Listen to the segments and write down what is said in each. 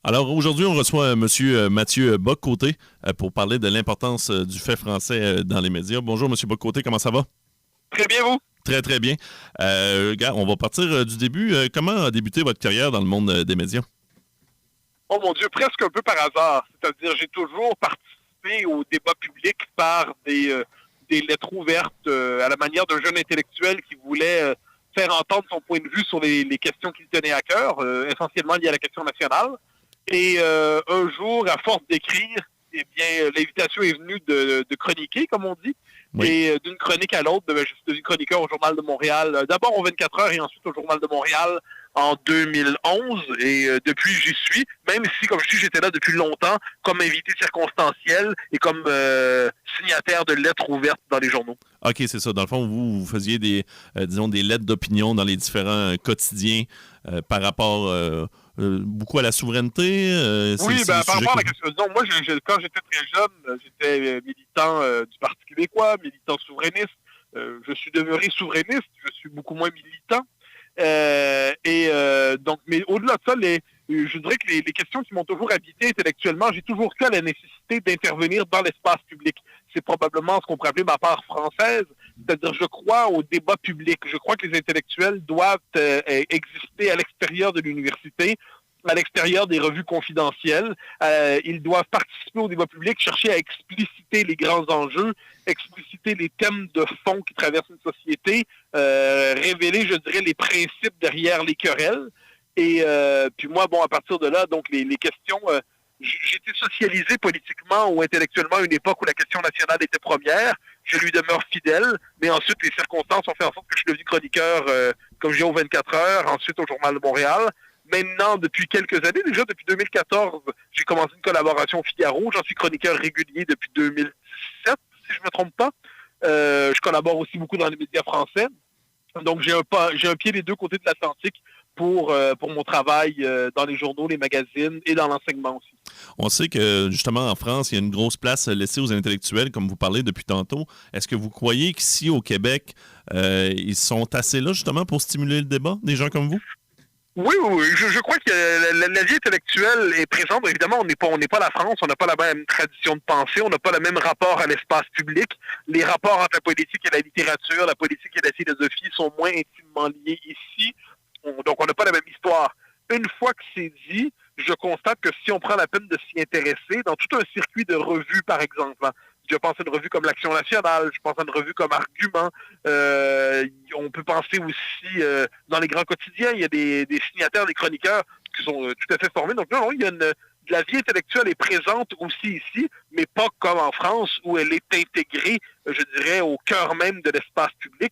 Alors aujourd'hui, on reçoit M. Mathieu Bock-Côté pour parler de l'importance du fait français dans les médias. Bonjour, M. Bock-Côté, comment ça va? Très bien, vous? Très, très bien. Gars, on va partir du début. Comment a débuté votre carrière dans le monde des médias? Oh mon Dieu, presque un peu par hasard. C'est-à-dire, j'ai toujours participé au débat public par des lettres ouvertes à la manière d'un jeune intellectuel qui voulait faire entendre son point de vue sur les questions qui lui tenaient à cœur, essentiellement liées à la question nationale. Et un jour, à force d'écrire, eh bien, l'invitation est venue de chroniquer, comme on dit. Oui. Et d'une chronique à l'autre, je suis devenu chroniqueur au Journal de Montréal, d'abord au 24 heures et ensuite au Journal de Montréal en 2011. Et depuis, j'y suis, même si, comme je dis, j'étais là depuis longtemps, comme invité circonstanciel et comme signataire de lettres ouvertes dans les journaux. OK, c'est ça. Dans le fond, vous faisiez disons, des lettres d'opinion dans les différents quotidiens par rapport beaucoup à la souveraineté. Oui, par rapport à la question, disons, moi, quand j'étais très jeune, j'étais militant du Parti québécois, militant souverainiste. Je suis demeuré souverainiste, je suis beaucoup moins militant. Donc, mais au-delà de ça, je dirais que les questions qui m'ont toujours habité intellectuellement, j'ai toujours cru à la nécessité d'intervenir dans l'espace public. C'est probablement ce qu'on pourrait appeler ma part française, c'est-à-dire je crois au débat public. Je crois que les intellectuels doivent exister à l'extérieur de l'université, à l'extérieur des revues confidentielles. Ils doivent participer au débat public, chercher à expliciter les grands enjeux, expliciter les thèmes de fond qui traversent une société, révéler, je dirais, les principes derrière les querelles. Et puis moi, à partir de là, donc les questions... j'ai été socialisé politiquement ou intellectuellement à une époque où la question nationale était première. Je lui demeure fidèle, mais ensuite, les circonstances ont fait en sorte que je suis devenu chroniqueur, comme j'ai au 24 heures, ensuite au Journal de Montréal. Maintenant, depuis quelques années, déjà depuis 2014, j'ai commencé une collaboration au Figaro. J'en suis chroniqueur régulier depuis 2017, si je ne me trompe pas. Je collabore aussi beaucoup dans les médias français. Donc, j'ai un pied des deux côtés de l'Atlantique pour mon travail dans les journaux, les magazines et dans l'enseignement aussi. On sait que, justement, en France, il y a une grosse place laissée aux intellectuels, comme vous parlez depuis tantôt. Est-ce que vous croyez qu'ici, au Québec, ils sont assez là, justement, pour stimuler le débat, des gens comme vous? Oui. Je crois que la vie intellectuelle est présente. Évidemment, on n'est pas la France, on n'a pas la même tradition de pensée, on n'a pas le même rapport à l'espace public. Les rapports entre la politique et la littérature, la politique et la philosophie sont moins intimement liés ici. Donc, on n'a pas la même histoire. Une fois que c'est dit, je constate que si on prend la peine de s'y intéresser, dans tout un circuit de revues, par exemple, je pense à une revue comme l'Action nationale, je pense à une revue comme Argument. On peut penser aussi, dans les grands quotidiens, il y a des signataires, des chroniqueurs qui sont tout à fait formés. Donc non, la vie intellectuelle est présente aussi ici, mais pas comme en France, où elle est intégrée, je dirais, au cœur même de l'espace public.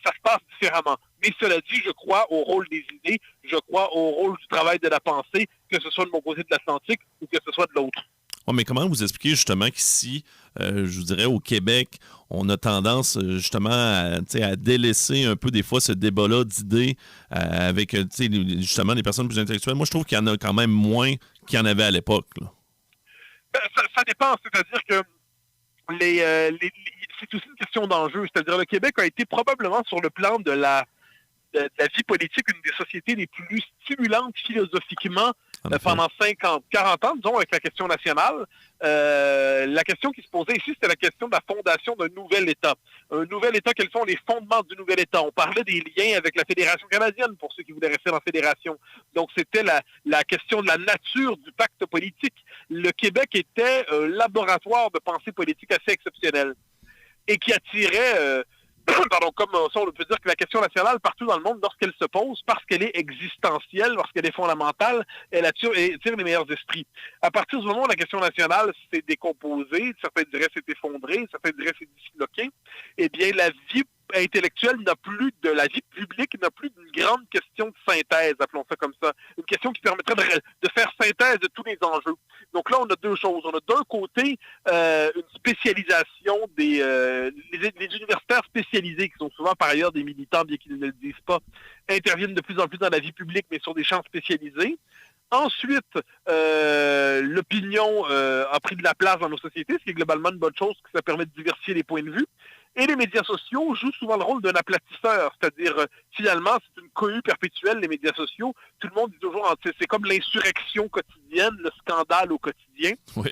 Ça se passe différemment. Mais cela dit, je crois au rôle des idées, je crois au rôle du travail de la pensée, que ce soit de mon côté de l'Atlantique ou que ce soit de l'autre. Oh, mais comment vous expliquez justement qu'ici, je vous dirais au Québec, on a tendance justement à délaisser un peu des fois ce débat-là d'idées avec justement les personnes plus intellectuelles? Moi, je trouve qu'il y en a quand même moins qu'il y en avait à l'époque. Ça dépend, c'est-à-dire que c'est aussi une question d'enjeu. C'est-à-dire le Québec a été probablement sur le plan de la vie politique une des sociétés les plus stimulantes philosophiquement pendant 50, 40 ans, disons, avec la question nationale. La question qui se posait ici, c'était la question de la fondation d'un nouvel État. Un nouvel État, quels sont les fondements du nouvel État? On parlait des liens avec la Fédération canadienne, pour ceux qui voulaient rester dans la Fédération. Donc, c'était la question de la nature du pacte politique. Le Québec était un laboratoire de pensée politique assez exceptionnel et qui attirait... comme ça, on peut dire que la question nationale, partout dans le monde, lorsqu'elle se pose, parce qu'elle est existentielle, lorsqu'elle est fondamentale, elle attire les meilleurs esprits. À partir du moment où la question nationale s'est décomposée, certains diraient s'est effondrée, certains diraient s'est disloquée, eh bien, la vie intellectuelle la vie publique n'a plus d'une grande question de synthèse, appelons ça comme ça. Une question qui permettrait de faire synthèse de tous les enjeux. Donc là, on a deux choses. On a d'un côté une spécialisation les universitaires spécialisés, qui sont souvent par ailleurs des militants, bien qu'ils ne le disent pas, interviennent de plus en plus dans la vie publique, mais sur des champs spécialisés. Ensuite, l'opinion a pris de la place dans nos sociétés, ce qui est globalement une bonne chose, que ça permet de diversifier les points de vue. Et les médias sociaux jouent souvent le rôle d'un aplatisseur, c'est-à-dire, finalement, c'est une cohue perpétuelle, les médias sociaux. Tout le monde dit toujours, c'est comme l'insurrection quotidienne devienne le scandale au quotidien. Oui.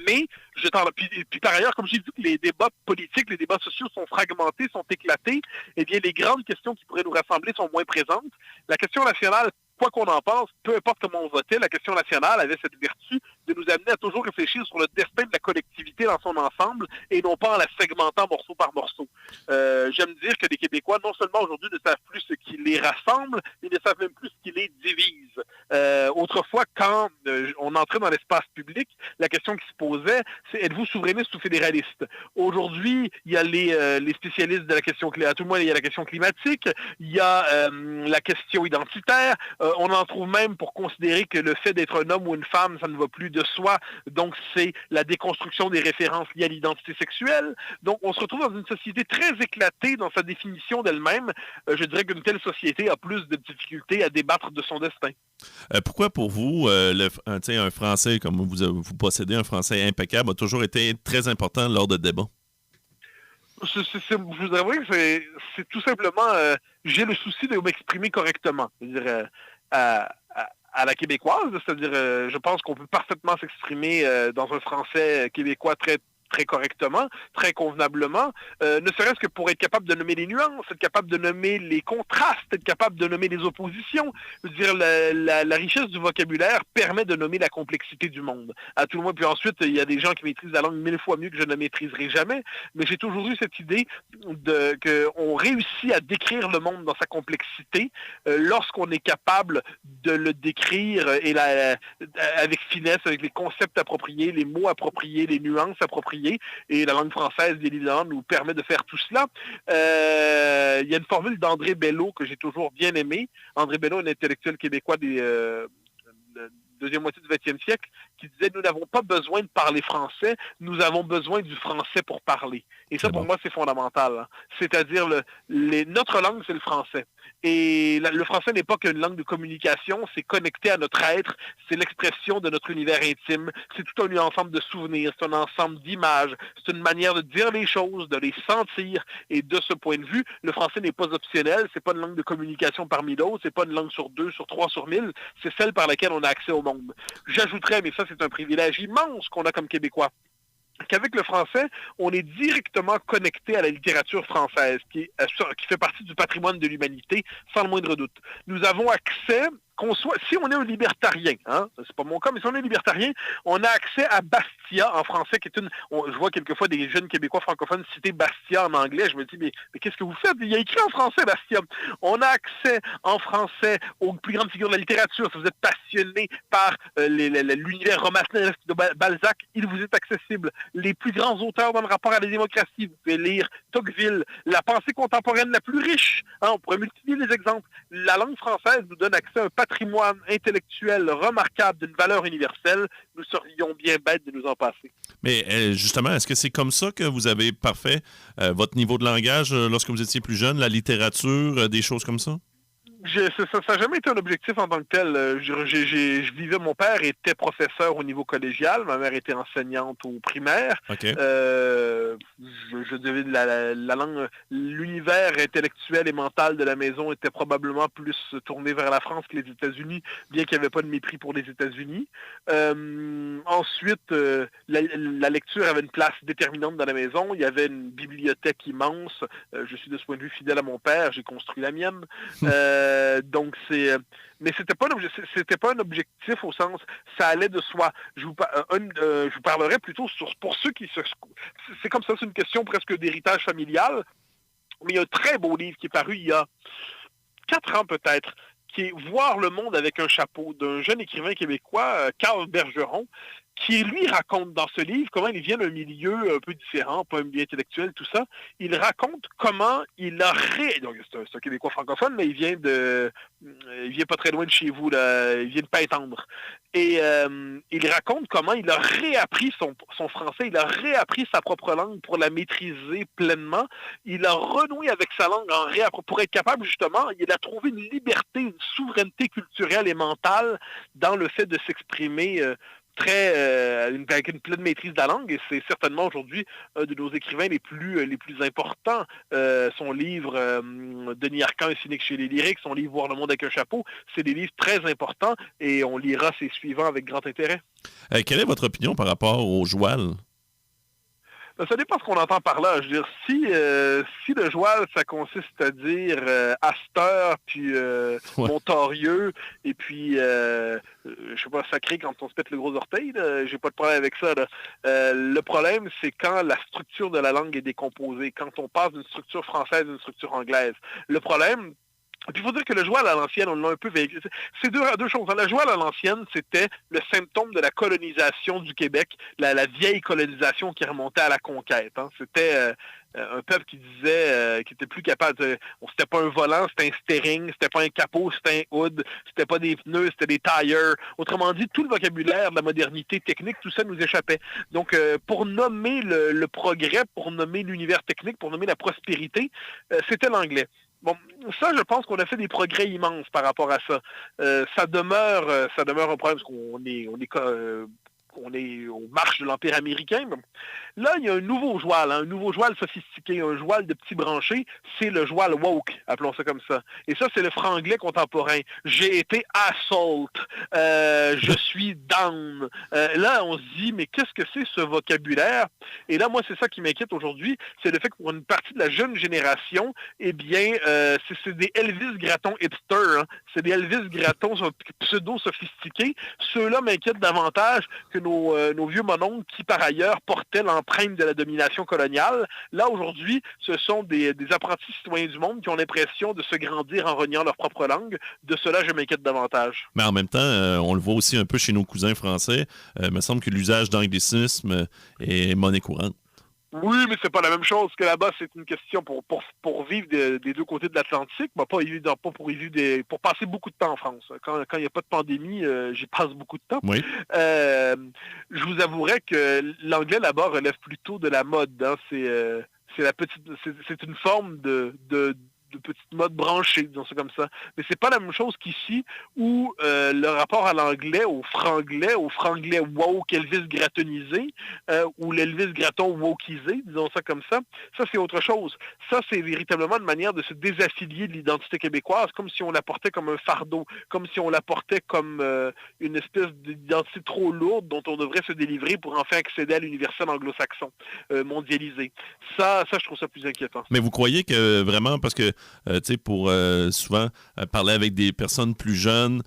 Mais, puis par ailleurs, comme j'ai dit que les débats politiques, les débats sociaux sont fragmentés, sont éclatés, eh bien, les grandes questions qui pourraient nous rassembler sont moins présentes. La question nationale, quoi qu'on en pense, peu importe comment on votait, la question nationale avait cette vertu de nous amener à toujours réfléchir sur le destin de la collectivité dans son ensemble et non pas en la segmentant morceau par morceau. J'aime dire que les Québécois, non seulement aujourd'hui, ne savent plus ce qui les rassemble, mais ne savent même plus ce qui les divise. Autrefois, quand on entrait dans l'espace public, la question qui se posait, c'est êtes-vous souverainiste ou fédéraliste? Aujourd'hui, il y a les spécialistes de la question climatique, à tout le moins, il y a la question climatique, il y a la question identitaire, on en trouve même pour considérer que le fait d'être un homme ou une femme, ça ne va plus de soi, donc c'est la déconstruction des références liées à l'identité sexuelle. Donc on se retrouve dans une société très éclatée dans sa définition d'elle-même. Je dirais qu'une telle société a plus de difficultés à débattre de son destin. Pourquoi pour vous, un Français comme vous possédez, un Français impeccable, a toujours été très important lors de débats? Je vous avoue que c'est tout simplement, j'ai le souci de m'exprimer correctement. C'est-à-dire, à la québécoise, c'est-à-dire, je pense qu'on peut parfaitement s'exprimer dans un français québécois très très correctement, très convenablement, ne serait-ce que pour être capable de nommer les nuances, être capable de nommer les contrastes, être capable de nommer les oppositions. Je veux dire, la richesse du vocabulaire permet de nommer la complexité du monde. À tout le moins, puis ensuite, il y a des gens qui maîtrisent la langue 1000 fois mieux que je ne la maîtriserai jamais, mais j'ai toujours eu cette idée qu'on réussit à décrire le monde dans sa complexité lorsqu'on est capable de le décrire avec finesse, avec les concepts appropriés, les mots appropriés, les nuances appropriées. Et la langue française, bien évidemment, nous permet de faire tout cela. Il y a une formule d'André Bello que j'ai toujours bien aimée. André Bello, un intellectuel québécois des deuxième moitié du 20e siècle, qui disait « Nous n'avons pas besoin de parler français, nous avons besoin du français pour parler. » Et ça, pour moi, c'est fondamental. Hein. C'est-à-dire, notre langue, c'est le français. Et le français n'est pas qu'une langue de communication, c'est connecté à notre être, c'est l'expression de notre univers intime, c'est tout un ensemble de souvenirs, c'est un ensemble d'images, c'est une manière de dire les choses, de les sentir, et de ce point de vue, le français n'est pas optionnel, c'est pas une langue de communication parmi d'autres, c'est pas une langue sur 2, sur 3, sur 1000, c'est celle par laquelle on a accès au monde. J'ajouterais, mais ça c'est un privilège immense qu'on a comme Québécois, qu'avec le français, on est directement connecté à la littérature française, qui fait partie du patrimoine de l'humanité, sans le moindre doute. Nous avons accès, si on est un libertarien, hein, c'est pas mon cas, mais si on est libertarien, on a accès à Bastia en français, qui est je vois quelquefois des jeunes Québécois francophones citer Bastia en anglais, je me dis, mais qu'est-ce que vous faites? Il y a écrit en français, Bastia. On a accès en français aux plus grandes figures de la littérature. Si vous êtes passionné par l'univers romanesque de Balzac, il vous est accessible. Les plus grands auteurs dans le rapport à la démocratie, vous pouvez lire Tocqueville, la pensée contemporaine la plus riche, hein, on pourrait multiplier les exemples. La langue française nous donne accès à un patrimoine intellectuel remarquable d'une valeur universelle. Nous serions bien bêtes de nous en passer. Mais justement, est-ce que c'est comme ça que vous avez parfait votre niveau de langage lorsque vous étiez plus jeune, la littérature, des choses comme ça? Ça n'a jamais été un objectif en tant que tel. Je vivais, mon père était professeur au niveau collégial, ma mère était enseignante au primaire. Okay. Je devais la langue, l'univers intellectuel et mental de la maison était probablement plus tourné vers la France que les États-Unis, bien qu'il n'y avait pas de mépris pour les États-Unis. Ensuite, la lecture avait une place déterminante dans la maison. Il y avait une bibliothèque immense. Je suis de ce point de vue fidèle à mon père. J'ai construit la mienne. Donc mais c'était pas un objectif au sens, ça allait de soi. Je vous parlerai plutôt pour ceux c'est comme ça, c'est une question presque d'héritage familial. Mais il y a un très beau livre qui est paru il y a 4 ans peut-être, qui est Voir le monde avec un chapeau, d'un jeune écrivain québécois, Carl Bergeron, qui, lui, raconte dans ce livre comment il vient d'un milieu un peu différent, pas un milieu intellectuel, tout ça. Il raconte comment il a donc c'est un Québécois francophone, mais il vient pas très loin de chez vous, là. Il vient de Pintendre. Et il raconte comment il a réappris son français, il a réappris sa propre langue pour la maîtriser pleinement. Il a renoué avec sa langue pour être capable, justement, il a trouvé une liberté, une souveraineté culturelle et mentale dans le fait de s'exprimer avec une pleine maîtrise de la langue, et c'est certainement aujourd'hui un de nos écrivains les plus importants. Son livre Denis Arcand, un cynique chez les lyriques, son livre Voir le monde avec un chapeau, c'est des livres très importants et on lira ses suivants avec grand intérêt. Quelle est votre opinion par rapport au joual? Ça dépend ce qu'on entend par là. Je veux dire, si le joual, ça consiste à dire Asteur, puis Montorieux, et puis, je sais pas, sacré quand on se pète le gros orteil, j'ai pas de problème avec ça. Le problème, c'est quand la structure de la langue est décomposée, quand on passe d'une structure française à une structure anglaise. Le problème, puis il faut dire que le joual à l'ancienne, on l'a un peu véhiculé. C'est deux choses. Le joual à l'ancienne, c'était le symptôme de la colonisation du Québec, la vieille colonisation qui remontait à la conquête. Hein. C'était un peuple qui disait qui était plus capable. C'était pas un volant, c'était un steering, c'était pas un capot, c'était un hood, c'était pas des pneus, c'était des tires. Autrement dit, tout le vocabulaire de la modernité technique, tout ça nous échappait. Donc, pour nommer le progrès, pour nommer l'univers technique, pour nommer la prospérité, c'était l'anglais. Bon, ça, je pense qu'on a fait des progrès immenses par rapport à ça. Ça demeure un problème parce on marche de l'Empire américain. Là, il y a un nouveau joual sophistiqué, un joual de petits branchés, c'est le joual woke, appelons ça comme ça. Et ça, c'est le franglais contemporain. J'ai été assault, je suis down. Là, on se dit, mais qu'est-ce que c'est ce vocabulaire? Et là, moi, c'est ça qui m'inquiète aujourd'hui, c'est le fait que pour une partie de la jeune génération, eh bien, c'est des Elvis Gratton hipsters, hein. C'est des Elvis Gratton pseudo-sophistiqués. Ceux-là m'inquiètent davantage que nos vieux mononcles qui, par ailleurs, portaient l'empreinte de la domination coloniale. Là, aujourd'hui, ce sont des apprentis citoyens du monde qui ont l'impression de se grandir en reniant leur propre langue. De cela, je m'inquiète davantage. Mais en même temps, on le voit aussi un peu chez nos cousins français. Il me semble que l'usage d'anglicisme est monnaie courante. Oui, mais c'est pas la même chose que là-bas, c'est une question pour vivre des deux côtés de l'Atlantique, pas pour passer beaucoup de temps en France. Quand il n'y a pas de pandémie, j'y passe beaucoup de temps. Oui. Je vous avouerais que l'anglais là-bas relève plutôt de la mode. Hein. C'est une forme de petite mode branchée, disons ça comme ça. Mais c'est pas la même chose qu'ici, où le rapport à l'anglais, au franglais woke, Elvis grattonisé, ou l'Elvis Gratton wokeisé, disons ça comme ça c'est autre chose. Ça, c'est véritablement une manière de se désaffilier de l'identité québécoise, comme si on la portait comme un fardeau, comme si on la portait comme une espèce d'identité trop lourde dont on devrait se délivrer pour enfin accéder à l'universel anglo-saxon mondialisé. Ça, je trouve ça plus inquiétant. Mais vous croyez que vraiment, parce que pour souvent parler avec des personnes plus jeunes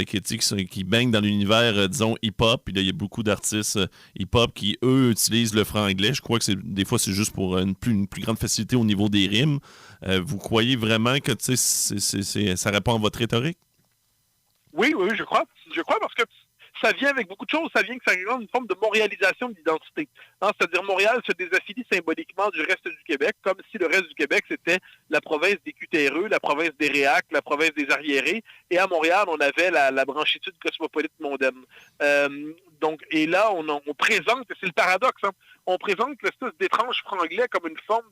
qui baignent dans l'univers, disons, hip-hop, puis là, il y a beaucoup d'artistes hip-hop qui, eux, utilisent le franglais. Je crois que des fois, c'est juste pour une plus grande facilité au niveau des rimes. Vous croyez vraiment que ça répond à votre rhétorique? Oui, je crois. Je crois parce que ça vient avec beaucoup de choses. Ça vient que ça rend une forme de montréalisation de l'identité. Hein, c'est-à-dire Montréal se désaffilie symboliquement du reste du Québec, comme si le reste du Québec, c'était la province des cutéreux, la province des réacs, la province des arriérés. Et à Montréal, on avait la branchitude cosmopolite mondaine. Et là, on présente, c'est le paradoxe, hein, on présente l'espèce d'étrange franglais comme une forme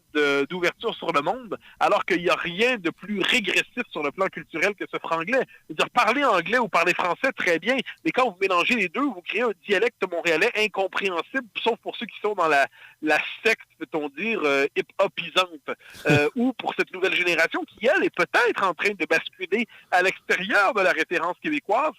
d'ouverture sur le monde, alors qu'il n'y a rien de plus régressif sur le plan culturel que ce franglais. C'est-à-dire, parler anglais ou parler français, très bien, mais quand vous mélangez les deux, vous créez un dialecte montréalais incompréhensible, sauf pour ceux qui sont dans la secte, peut-on dire, hip-hopisante, ou pour cette nouvelle génération qui, elle, est peut-être en train de basculer à l'extérieur de la référence québécoise.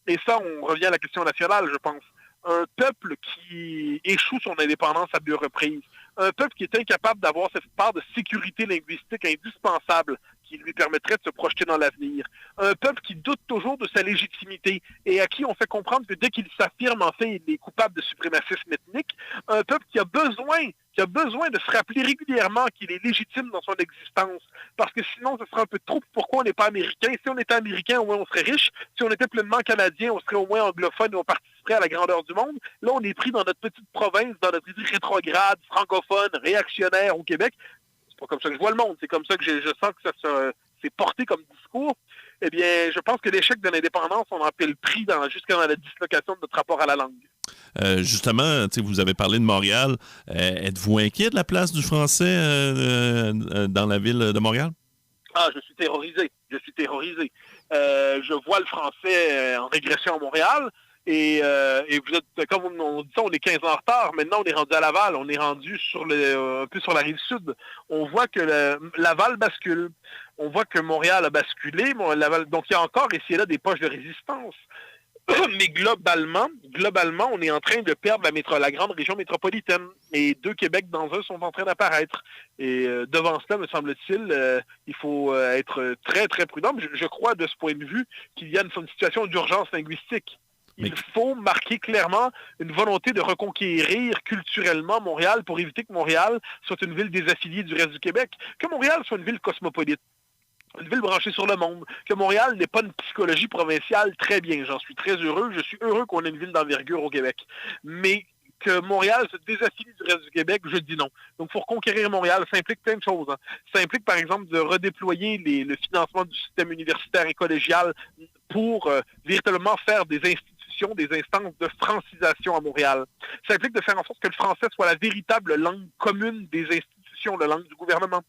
Et ça, on revient à la question nationale, je pense. Un peuple qui échoue son indépendance à deux reprises. Un peuple qui est incapable d'avoir cette part de sécurité linguistique indispensable qui lui permettrait de se projeter dans l'avenir. Un peuple qui doute toujours de sa légitimité et à qui on fait comprendre que dès qu'il s'affirme, en fait, il est coupable de suprémacisme ethnique. Un peuple qui a besoin de se rappeler régulièrement qu'il est légitime dans son existence. Parce que sinon, ce serait un peu trop pourquoi on n'est pas américain. Si on était américain, au moins on serait riche. Si on était pleinement canadien, on serait au moins anglophone et on participerait à la grandeur du monde. Là, on est pris dans notre petite province, dans notre idée rétrograde, francophone, réactionnaire au Québec. C'est pas comme ça que je vois le monde. C'est comme ça que je sens que ça s'est porté comme discours. Eh bien, je pense que l'échec de l'indépendance, on en paie le prix jusqu'à dans la dislocation de notre rapport à la langue. Justement, vous avez parlé de Montréal. Êtes-vous inquiet de la place du français dans la ville de Montréal? Ah, je suis terrorisé. Je vois le français en régression à Montréal. Et vous êtes, comme on dit ça, on est 15 ans en retard. Maintenant, on est rendu à Laval. On est rendu un peu sur la rive sud. On voit que Laval bascule. On voit que Montréal a basculé. Donc, il y a encore ici et là des poches de résistance. Mais globalement, on est en train de perdre la grande région métropolitaine. Et 2 Québec dans un sont en train d'apparaître. Et devant cela, me semble-t-il, il faut être très, très prudent. Je crois de ce point de vue qu'il y a une situation d'urgence linguistique. Il faut marquer clairement une volonté de reconquérir culturellement Montréal pour éviter que Montréal soit une ville désaffiliée du reste du Québec, que Montréal soit une ville cosmopolite. Une ville branchée sur le monde, que Montréal n'est pas une psychologie provinciale, très bien, j'en suis très heureux. Je suis heureux qu'on ait une ville d'envergure au Québec. Mais que Montréal se désaffilie du reste du Québec, je dis non. Donc, pour conquérir Montréal, ça implique plein de choses. Hein. Ça implique, par exemple, de redéployer le financement du système universitaire et collégial pour véritablement faire des institutions, des instances de francisation à Montréal. Ça implique de faire en sorte que le français soit la véritable langue commune des institutions, la langue du gouvernement.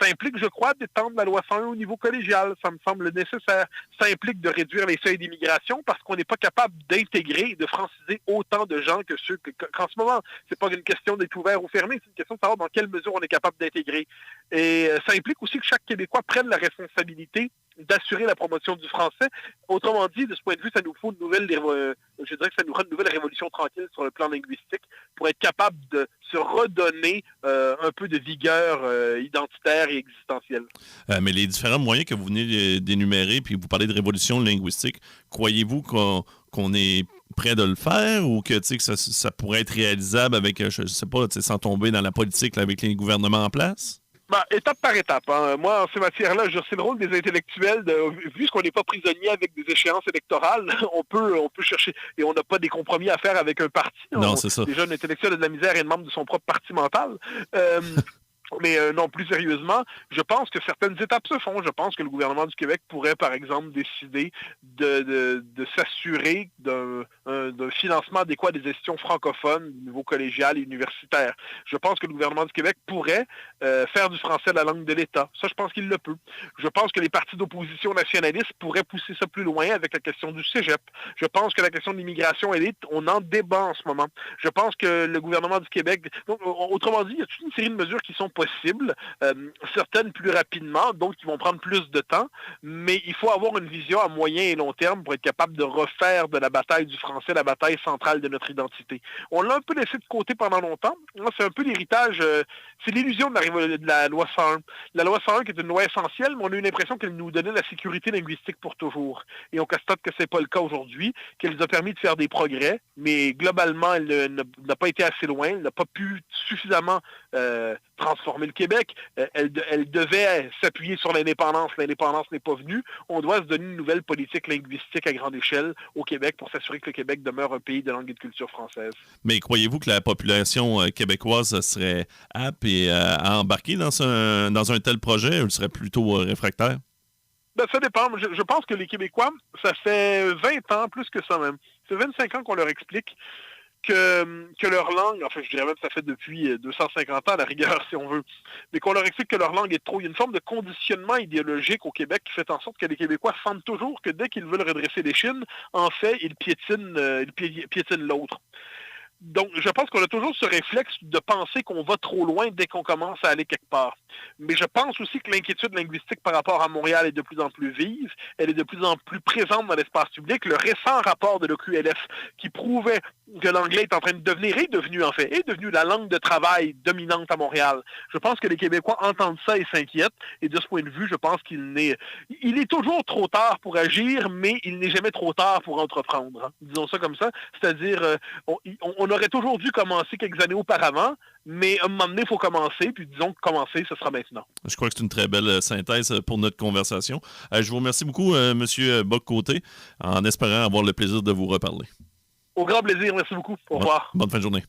Ça implique, je crois, d'étendre la loi 101 au niveau collégial. Ça me semble nécessaire. Ça implique de réduire les seuils d'immigration parce qu'on n'est pas capable d'intégrer et de franciser autant de gens que ceux qu'en ce moment. C'est pas une question d'être ouvert ou fermé, c'est une question de savoir dans quelle mesure on est capable d'intégrer. Et ça implique aussi que chaque Québécois prenne la responsabilité d'assurer la promotion du français. Autrement dit, de ce point de vue, ça nous faut une nouvelle, je dirais que ça nous rend une nouvelle révolution tranquille sur le plan linguistique pour être capable de se redonner un peu de vigueur identitaire et existentielle. Mais les différents moyens que vous venez d'énumérer, puis vous parlez de révolution linguistique, croyez-vous qu'on est prêt de le faire ou que ça pourrait être réalisable avec, je ne sais pas, sans tomber dans la politique là, avec les gouvernements en place? Étape par étape. Hein. Moi, en ces matières-là, c'est le rôle des intellectuels. Vu qu'on n'est pas prisonnier avec des échéances électorales, on peut chercher. Et on n'a pas des compromis à faire avec un parti. Non, c'est ça. Déjà, un intellectuel a de la misère et est membre de son propre parti mental. Mais non, plus sérieusement, je pense que certaines étapes se font. Je pense que le gouvernement du Québec pourrait, par exemple, décider de s'assurer d'un financement adéquat des institutions francophones au niveau collégial et universitaire. Je pense que le gouvernement du Québec pourrait faire du français la langue de l'État. Ça, je pense qu'il le peut. Je pense que les partis d'opposition nationalistes pourraient pousser ça plus loin avec la question du cégep. Je pense que la question de l'immigration élite, on en débat en ce moment. Je pense que le gouvernement du Québec... Donc, autrement dit, il y a toute une série de mesures qui sont possibles, certaines plus rapidement, d'autres qui vont prendre plus de temps, mais il faut avoir une vision à moyen et long terme pour être capable de refaire de la bataille du français la bataille centrale de notre identité. On l'a un peu laissé de côté pendant longtemps. C'est un peu l'héritage, c'est l'illusion de la loi 101. La loi 101 qui est une loi essentielle, mais on a eu l'impression qu'elle nous donnait la sécurité linguistique pour toujours. Et on constate que c'est pas le cas aujourd'hui, qu'elle nous a permis de faire des progrès, mais globalement, elle n'a pas été assez loin, elle n'a pas pu suffisamment transformer le Québec. Elle devait s'appuyer sur l'indépendance. L'indépendance n'est pas venue. On doit se donner une nouvelle politique linguistique à grande échelle au Québec pour s'assurer que le Québec demeure un pays de langue et de culture française. Mais croyez-vous que la population québécoise serait apte à embarquer dans un tel projet ou serait plutôt réfractaire? Ça dépend. Je pense que les Québécois, ça fait 20 ans, plus que ça même. C'est 25 ans qu'on leur explique que leur langue, enfin je dirais même que ça fait depuis 250 ans à la rigueur si on veut, mais qu'on leur explique que leur langue est trop. Il y a une forme de conditionnement idéologique au Québec qui fait en sorte que les Québécois sentent toujours que dès qu'ils veulent redresser les chines, en fait, ils piétinent l'autre. Donc, je pense qu'on a toujours ce réflexe de penser qu'on va trop loin dès qu'on commence à aller quelque part. Mais je pense aussi que l'inquiétude linguistique par rapport à Montréal est de plus en plus vive, elle est de plus en plus présente dans l'espace public. Le récent rapport de l'OQLF qui prouvait que l'anglais est en train de devenir, est devenu la langue de travail dominante à Montréal. Je pense que les Québécois entendent ça et s'inquiètent. Et de ce point de vue, je pense il est toujours trop tard pour agir, mais il n'est jamais trop tard pour entreprendre. Hein. Disons ça comme ça. C'est-à-dire, on aurait toujours dû commencer quelques années auparavant, mais à un moment donné, il faut commencer, puis disons que commencer, ce sera maintenant. Je crois que c'est une très belle synthèse pour notre conversation. Je vous remercie beaucoup, M. Bock-Côté, en espérant avoir le plaisir de vous reparler. Au grand plaisir, merci beaucoup. Au revoir. Bonne fin de journée.